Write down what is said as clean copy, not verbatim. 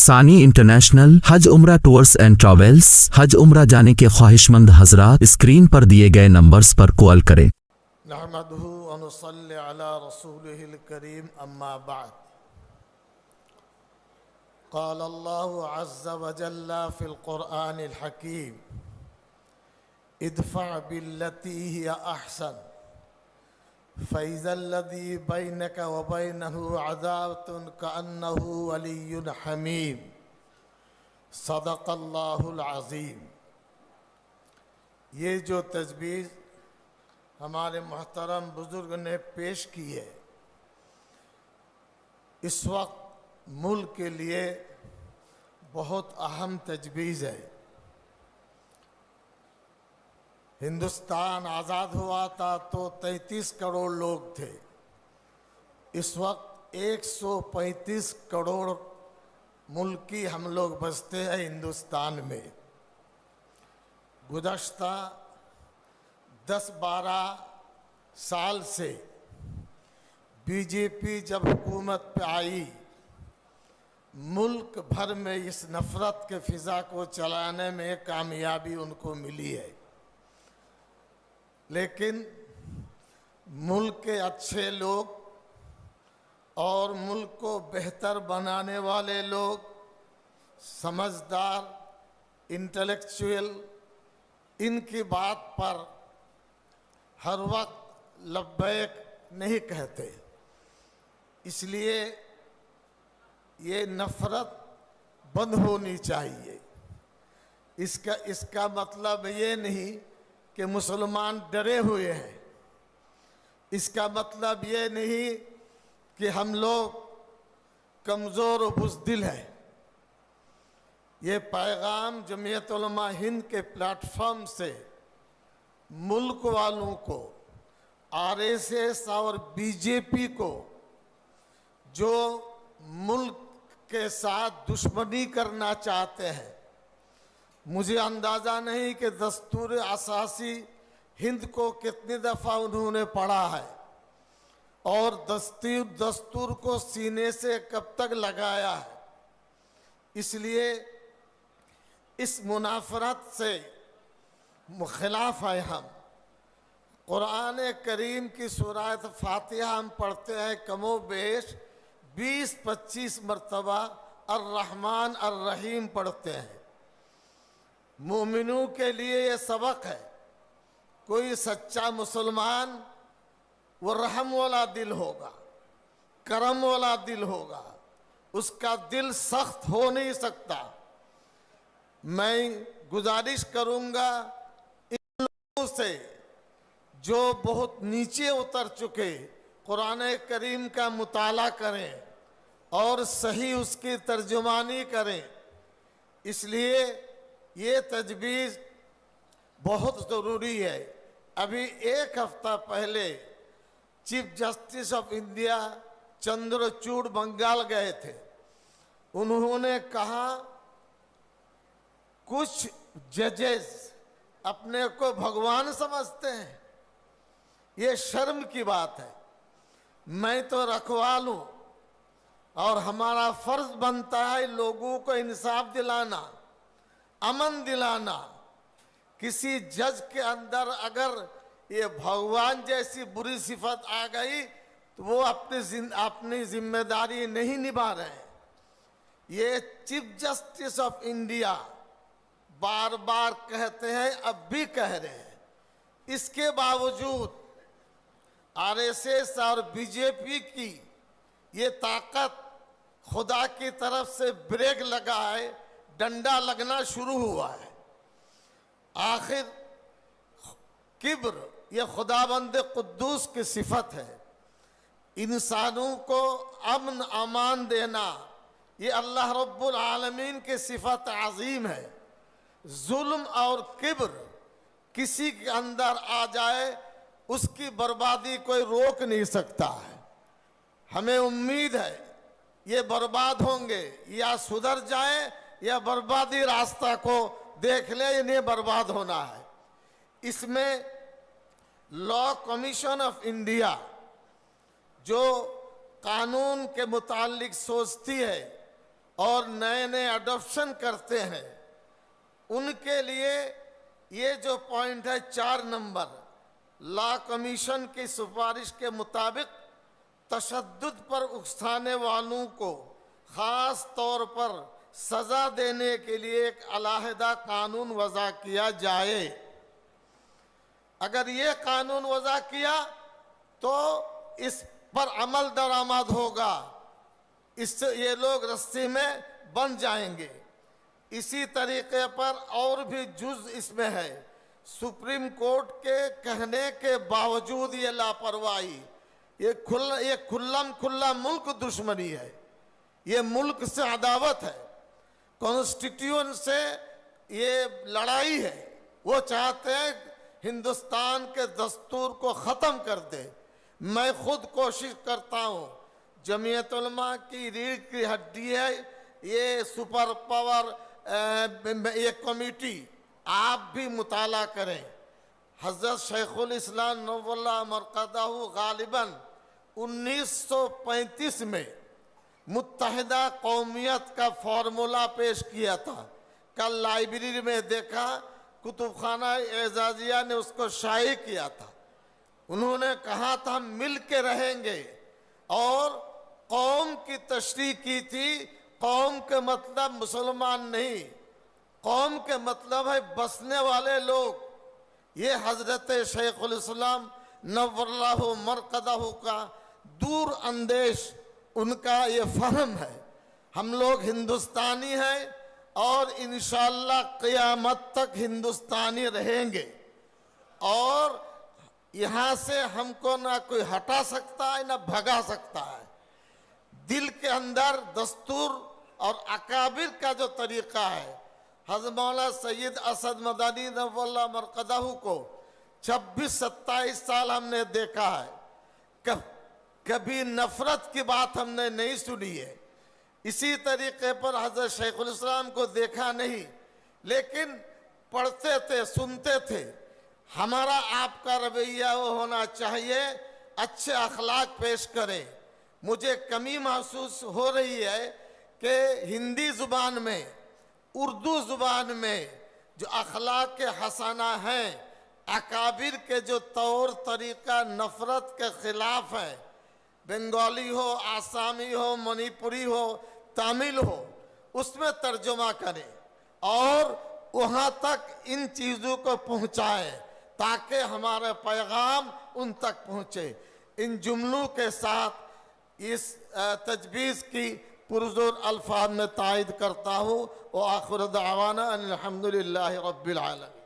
सानी इंटरनेशनल हज उम्रा टूर्स एंड ट्रैवल्स। हज उम्रा जाने के ख्वाहिशमंद हजरात स्क्रीन पर दिए गए नंबर्स पर कॉल करें। नहमदुहु व नुसल्ली अला रसूलिहिल करीम अम्मा बाद। क़ाल अल्लाहु अज़्ज़ व जल्ला फ़िल क़ुरआनिल हकीम इदफ़अ बिल्लती हिय अहसन फ़इज़ल्लज़ी बैनक व बैनहु अदावतुन कअन्नहु वलिय्युन हमीम। सदक़ल्लाहुल अज़ीम। ये जो तजवीज़ हमारे मोहतरम बुज़ुर्ग ने पेश की है, इस वक्त मुल्क के लिए बहुत अहम तजवीज़ है। हिंदुस्तान आज़ाद हुआ था तो 33 करोड़ लोग थे। इस वक्त 135 करोड़ मुल्की हम लोग बसते हैं हिंदुस्तान में। गुज़श्ता 10-12 साल से बीजेपी जब हुकूमत पे आई, मुल्क भर में इस नफ़रत के फ़िज़ा को चलाने में कामयाबी उनको मिली है। लेकिन मुल्क के अच्छे लोग और मुल्क को बेहतर बनाने वाले लोग, समझदार, इंटेलेक्चुअल, इनकी बात पर हर वक्त लब्बैक नहीं कहते। इसलिए ये नफ़रत बंद होनी चाहिए। इसका मतलब ये नहीं कि मुसलमान डरे हुए हैं। इसका मतलब ये नहीं कि हम लोग कमज़ोर और बुज़दिल हैं। ये पैगाम जमीयत उलमा हिंद के प्लेटफॉर्म से मुल्क वालों को, आरएसएस और बीजेपी को, जो मुल्क के साथ दुश्मनी करना चाहते हैं, मुझे अंदाज़ा नहीं कि दस्तूर असासी हिंद को कितनी दफ़ा उन्होंने पढ़ा है और दस्तूर को सीने से कब तक लगाया है। इसलिए इस मुनाफरत से खिलाफ है हम। कुरान करीम की सूरत फातिहा हम पढ़ते हैं कमो बेश 20-25 मरतबा, अर्रहमान अर्रहीम पढ़ते हैं। मोमिनों के लिए ये सबक है। कोई सच्चा मुसलमान वो रहम वाला दिल होगा, करम वाला दिल होगा, उसका दिल सख्त हो नहीं सकता। मैं गुजारिश करूंगा इन लोगों से जो बहुत नीचे उतर चुके, कुरान करीम का मुताला करें और सही उसकी तर्जुमानी करें। इसलिए ये तजवीज़ बहुत ज़रूरी है। अभी एक हफ्ता पहले chief justice of India Chandrachud Bengal गए थे। उन्होंने कहा कुछ जजेस अपने को भगवान समझते हैं। ये शर्म की बात है। मैं तो रखवाल हूँ और हमारा फर्ज बनता है लोगों को इंसाफ दिलाना, अमन दिलाना। किसी जज के अंदर अगर ये भगवान जैसी बुरी सिफत आ गई तो वो अपनी जिम्मेदारी नहीं निभा रहे हैं। ये चीफ जस्टिस ऑफ इंडिया बार बार कहते हैं, अब भी कह रहे हैं। इसके बावजूद आरएसएस और बीजेपी की ये ताकत खुदा की तरफ से ब्रेक लगा है, डंडा लगना शुरू हुआ है। आखिर किब्र ये खुदाबंद कुद्दूस की सिफत है। इंसानों को अमन अमान देना ये अल्लाह रब्बुल आलमीन की सिफत अजीम है। जुल्म और किब्र किसी के अंदर आ जाए, उसकी बर्बादी कोई रोक नहीं सकता है। हमें उम्मीद है ये बर्बाद होंगे, या सुधर जाए या बर्बादी रास्ता को देख ले, इन्हें बर्बाद होना है। इसमें लॉ कमीशन ऑफ इंडिया जो कानून के मुतालिक सोचती है, और नए नए अडॉप्शन करते हैं, उनके लिए ये जो पॉइंट है 4 नंबर, लॉ कमीशन की सिफारिश के मुताबिक तशद्दुद पर उकसाने वालों को खास तौर पर सजा देने के लिए एक अलहदा कानून वज़ा किया जाए। अगर ये कानून वज़ा किया तो इस पर अमल दरामद होगा, इससे ये लोग रस्सी में बन जाएंगे। इसी तरीके पर और भी जुज इसमें है। सुप्रीम कोर्ट के कहने के बावजूद ये लापरवाही, ये खुल्लम खुल्ला मुल्क दुश्मनी है, ये मुल्क से अदावत है, कॉन्स्टिट्यूशन से ये लड़ाई है। वो चाहते हैं हिंदुस्तान के दस्तूर को ख़त्म कर दे। मैं खुद कोशिश करता हूँ, जमीयत उलमा की रीढ़ की हड्डी है ये सुपर पावर ये कमेटी, आप भी मुताला करें। हज़रत शेखुल इस्लाम नव्वल्लाहु मरक़दहू गालिबन 1935 में मुत्तहिदा कौमियत का फॉर्मूला पेश किया था। कल लाइब्रेरी में देखा, कुतुबखाना एजाजिया ने उसको शाये किया था। उन्होंने कहा था हम मिल के रहेंगे और कौम की तशरीह की थी। कौम के मतलब मुसलमान नहीं, कौम के मतलब है बसने वाले लोग। ये हजरत शेखुल इस्लाम नव्वल्लाहु मरक़दहू का दूर अंदेश उनका ये फहम है। हम लोग हिंदुस्तानी हैं और इंशाअल्लाह क़यामत तक हिंदुस्तानी रहेंगे और यहाँ से हमको ना कोई हटा सकता है ना भगा सकता है। दिल के अंदर दस्तूर और अकाबिर का जो तरीक़ा है, हज़रत मौला सैयद असद मदानी नव्वल्लाहु मरक़दहू को 26-27 साल हमने देखा है, कभी नफरत की बात हमने नहीं सुनी है। इसी तरीके पर हज़रत शेखुल इस्लाम को देखा नहीं, लेकिन पढ़ते थे, सुनते थे। हमारा आपका रवैया वो होना चाहिए, अच्छे अखलाक पेश करें। मुझे कमी महसूस हो रही है कि हिंदी ज़ुबान में, उर्दू ज़ुबान में जो अखलाक के हसाना हैं, अकाबिर के जो तौर तरीक़ा नफ़रत के ख़िलाफ़ है, बंगाली हो, आसामी हो, मणिपुरी हो, तमिल हो, उसमें तर्जुमा करें और वहाँ तक इन चीज़ों को पहुँचाएं ताकि हमारा पैगाम उन तक पहुँचे। इन जुमलों के साथ इस तजवीज़ की पुरज़ोर अल्फाज में तायद करता हूँ। व आखिर दावाना अनिल हम्दुलिल्लाहि रब्बिल आलमीन।